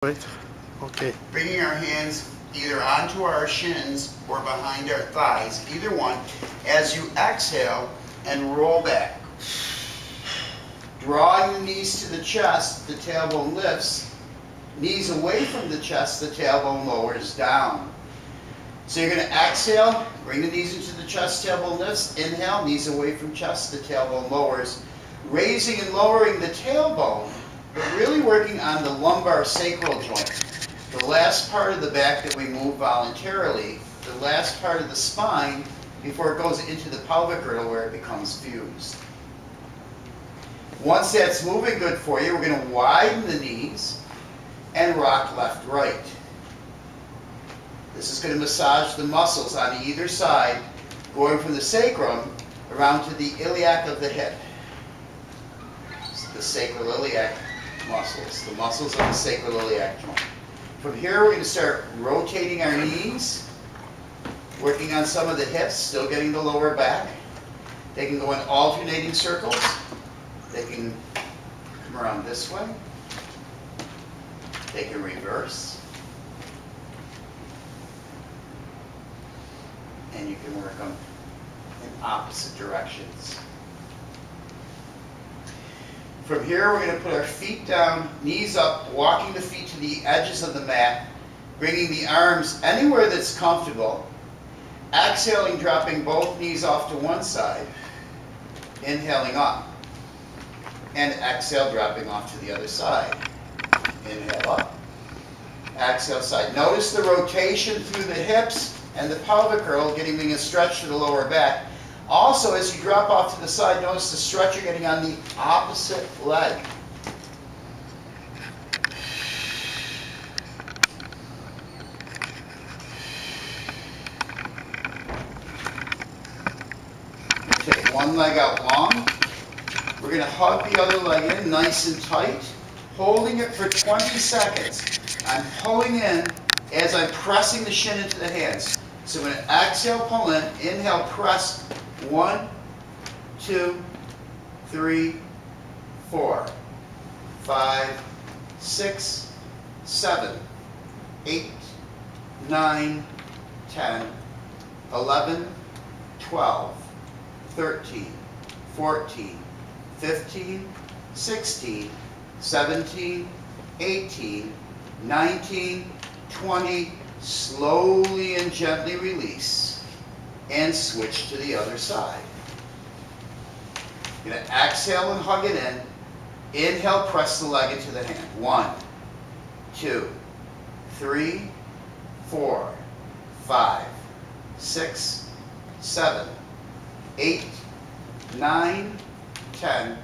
Right. Okay. Bringing our hands either onto our shins or behind our thighs, either one, as you exhale and roll back. Drawing the knees to the chest, the tailbone lifts. Knees away from the chest, the tailbone lowers down. So you're going to exhale, bring the knees into the chest, tailbone lifts. Inhale, knees away from chest, the tailbone lowers. Raising and lowering the tailbone, but really working on the lumbar sacral joint. The last part of the back that we move voluntarily, the last part of the spine before it goes into the pelvic girdle where it becomes fused. Once that's moving good for you, we're going to widen the knees and rock left-right. This is going to massage the muscles on either side, going from the sacrum around to the iliac of the hip. The sacroiliac muscles, the muscles of the sacroiliac joint. From here, we're going to start rotating our knees, working on some of the hips, still getting the lower back. They can go in alternating circles. They can come around this way. They can reverse. And you can work them in opposite directions. From here, we're going to put our feet down, knees up, walking the feet to the edges of the mat, bringing the arms anywhere that's comfortable. Exhaling, dropping both knees off to one side. Inhaling up. And exhale, dropping off to the other side. Inhale up. Exhale, side. Notice the rotation through the hips and the pelvic girdle, getting a stretch to the lower back. Also, as you drop off to the side, notice the stretch you're getting on the opposite leg. Take one leg out long. We're going to hug the other leg in nice and tight, holding it for 20 seconds. I'm pulling in as I'm pressing the shin into the hands. So I'm going to exhale, pull in, inhale, press. 1, 2, 3, 4, 5, 6, 7, 8, 9, 10, 11, 12, 13, 14, 15, 16, 17, 18, 19, 20. Slowly and gently release. And switch to the other side. You're going to exhale and hug it in. Inhale, press the leg into the hand. 1, 2, 3, 4, 5, 6, 7, 8, 9, 10,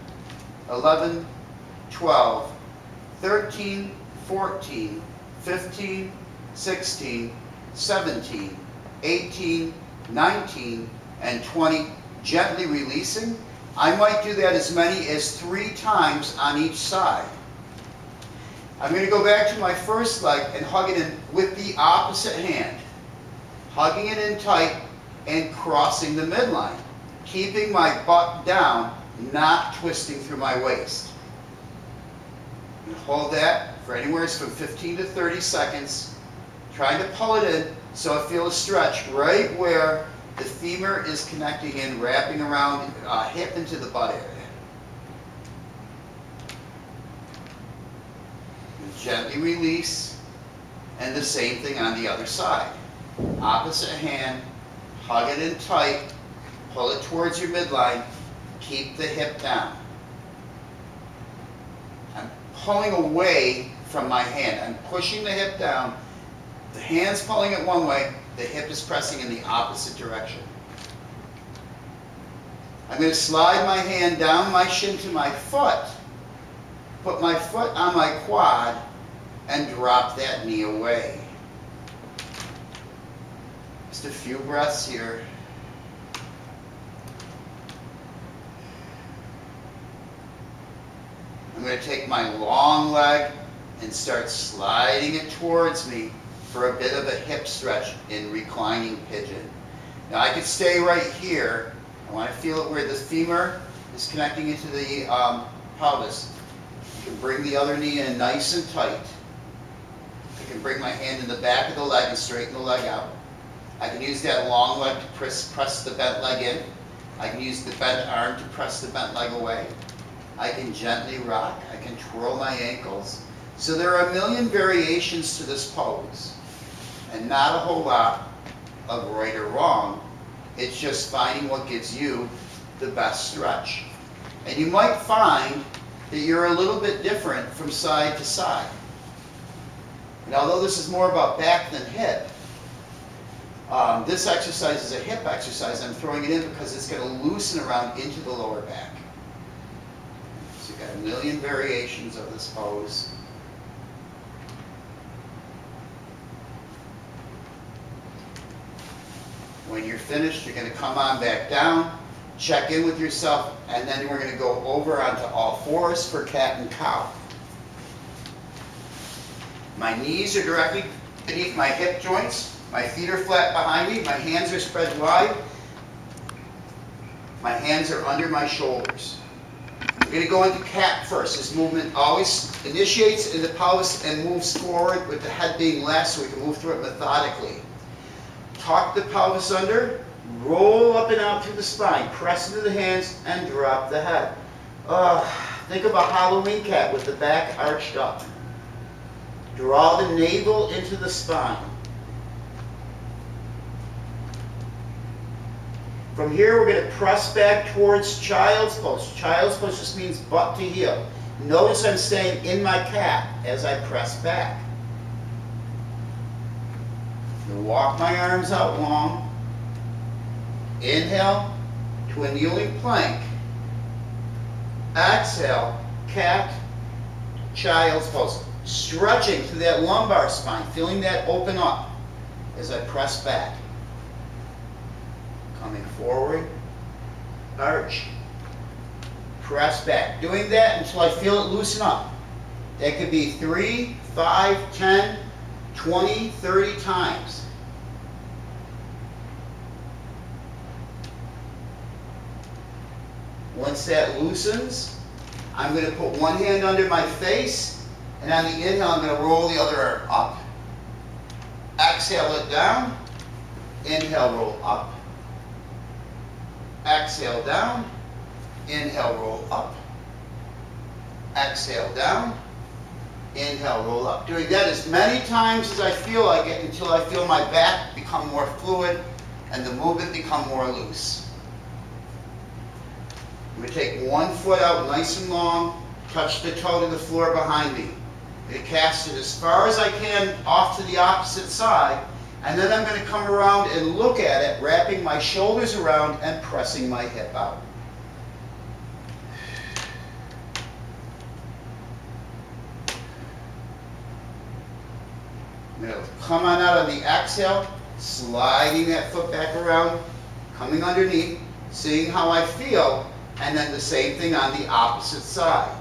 11, 12, 13, 14, 15, 16, 17, 18, 19, and 20, gently releasing. I might do that as many as 3 times on each side. I'm going to go back to my first leg and hug it in with the opposite hand. Hugging it in tight and crossing the midline. Keeping my butt down, not twisting through my waist. And hold that for anywhere from 15 to 30 seconds. Trying to pull it in so I feel a stretch right where the femur is connecting in, wrapping around hip into the butt area. And gently release, and the same thing on the other side. Opposite hand, hug it in tight, pull it towards your midline, keep the hip down. I'm pulling away from my hand. I'm pushing the hip down. The hand's pulling it one way, the hip is pressing in the opposite direction. I'm going to slide my hand down my shin to my foot, put my foot on my quad, and drop that knee away. Just a few breaths here. I'm going to take my long leg and start sliding it towards me for a bit of a hip stretch in reclining pigeon. Now I could stay right here. I want to feel it where the femur is connecting into the pelvis. You can bring the other knee in nice and tight. bring my hand in the back of the leg and straighten the leg out. I can use that long leg to press the bent leg in. I can use the bent arm to press the bent leg away. I can gently rock. I can twirl my ankles. So there are a million variations to this pose, and not a whole lot of right or wrong. It's just finding what gives you the best stretch. And you might find that you're a little bit different from side to side. And although this is more about back than hip, this exercise is a hip exercise. I'm throwing it in because it's going to loosen around into the lower back. So you've got a million variations of this pose. When you're finished, you're going to come on back down, check in with yourself, and then we're going to go over onto all fours for cat and cow. My knees are directly beneath my hip joints. My feet are flat behind me. My hands are spread wide. My hands are under my shoulders. We're going to go into cat first. This movement always initiates in the pelvis and moves forward with the head being last so we can move through it methodically. Tuck the pelvis under, roll up and out through the spine, press into the hands, and drop the head. Think of a Halloween cat with the back arched up. Draw the navel into the spine. From here, we're going to press back towards child's pose. Child's pose just means butt to heel. Notice I'm staying in my cat as I press back. Walk my arms out long. Inhale to a kneeling plank. Exhale, cat, child's pose. Stretching through that lumbar spine, feeling that open up as I press back. Coming forward, arch, press back. Doing that until I feel it loosen up. That could be 3, 5, 10, 20, 30 times. Once that loosens, I'm going to put one hand under my face, and on the inhale, I'm going to roll the other arm up. Exhale it down. Inhale, roll up. Exhale down. Inhale, roll up. Exhale down. Inhale, roll up. Doing that as many times as I feel like it until I feel my back become more fluid and the movement become more loose. I'm going to take one foot out nice and long, touch the toe to the floor behind me. I'm going to cast it as far as I can off to the opposite side, and then I'm going to come around and look at it, wrapping my shoulders around and pressing my hip out. I'm going to come on out on the exhale, sliding that foot back around, coming underneath, seeing how I feel, and then the same thing on the opposite side.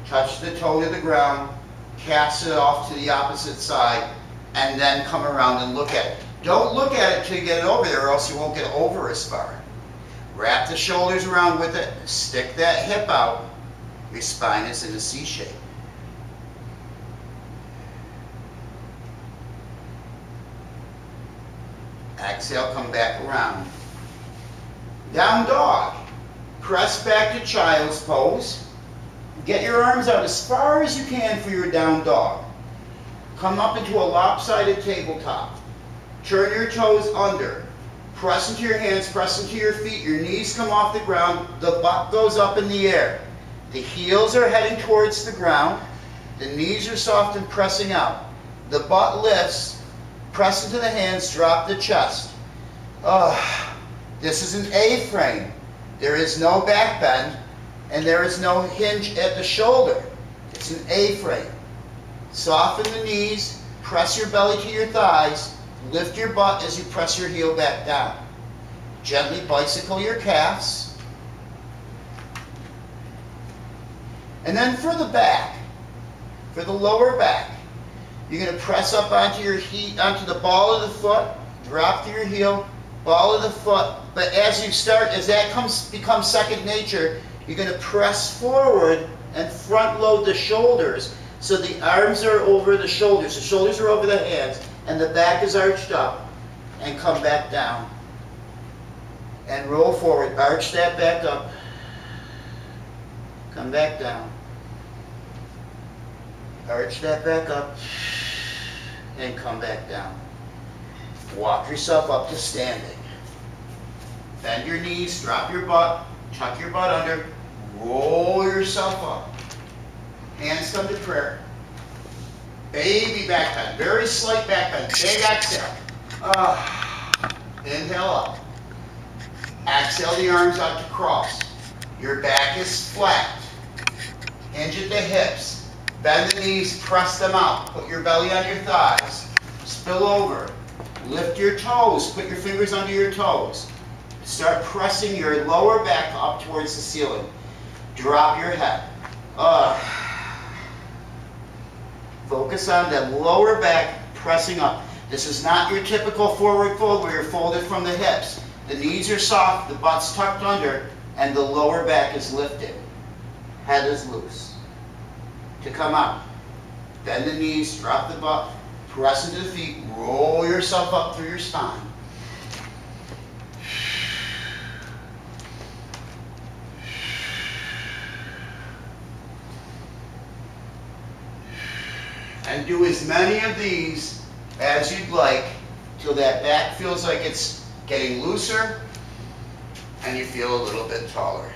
Touch the toe to the ground, cast it off to the opposite side, and then come around and look at it. Don't look at it till you get it over there, or else you won't get over as far. Wrap the shoulders around with it, stick that hip out. Your spine is in a C shape. Exhale, come back around. Down dog. Press back to child's pose. Get your arms out as far as you can for your down dog. Come up into a lopsided tabletop. Turn your toes under. Press into your hands, press into your feet. Your knees come off the ground. The butt goes up in the air. The heels are heading towards the ground. The knees are soft and pressing out. The butt lifts. Press into the hands, drop the chest. This is an A-frame. There is no back bend, and there is no hinge at the shoulder. It's an A-frame. Soften the knees, press your belly to your thighs, lift your butt as you press your heel back down. Gently bicycle your calves. And then for the back, for the lower back, you're going to press up onto onto the ball of the foot, drop to your heel, ball of the foot. But as you start, as that becomes second nature, you're going to press forward and front load the shoulders So the arms are over the shoulders are over the hands, and the back is arched up, and come back down. And roll forward, arch that back up, come back down. Arch that back up, and come back down. Walk yourself up to standing. Bend your knees, drop your butt, tuck your butt under, roll yourself up. Hands come to prayer. Baby back bend, very slight back bend, big exhale. Inhale up. Exhale the arms out to cross. Your back is flat. Hinge at the hips. Bend the knees, press them out. Put your belly on your thighs. Spill over. Lift your toes. Put your fingers under your toes. Start pressing your lower back up towards the ceiling. Drop your head. Focus on the lower back pressing up. This is not your typical forward fold where you're folded from the hips. The knees are soft, the butt's tucked under, and the lower back is lifted. Head is loose. To come out, bend the knees, drop the butt, press into the feet, roll yourself up through your spine. And do as many of these as you'd like till that back feels like it's getting looser and you feel a little bit taller.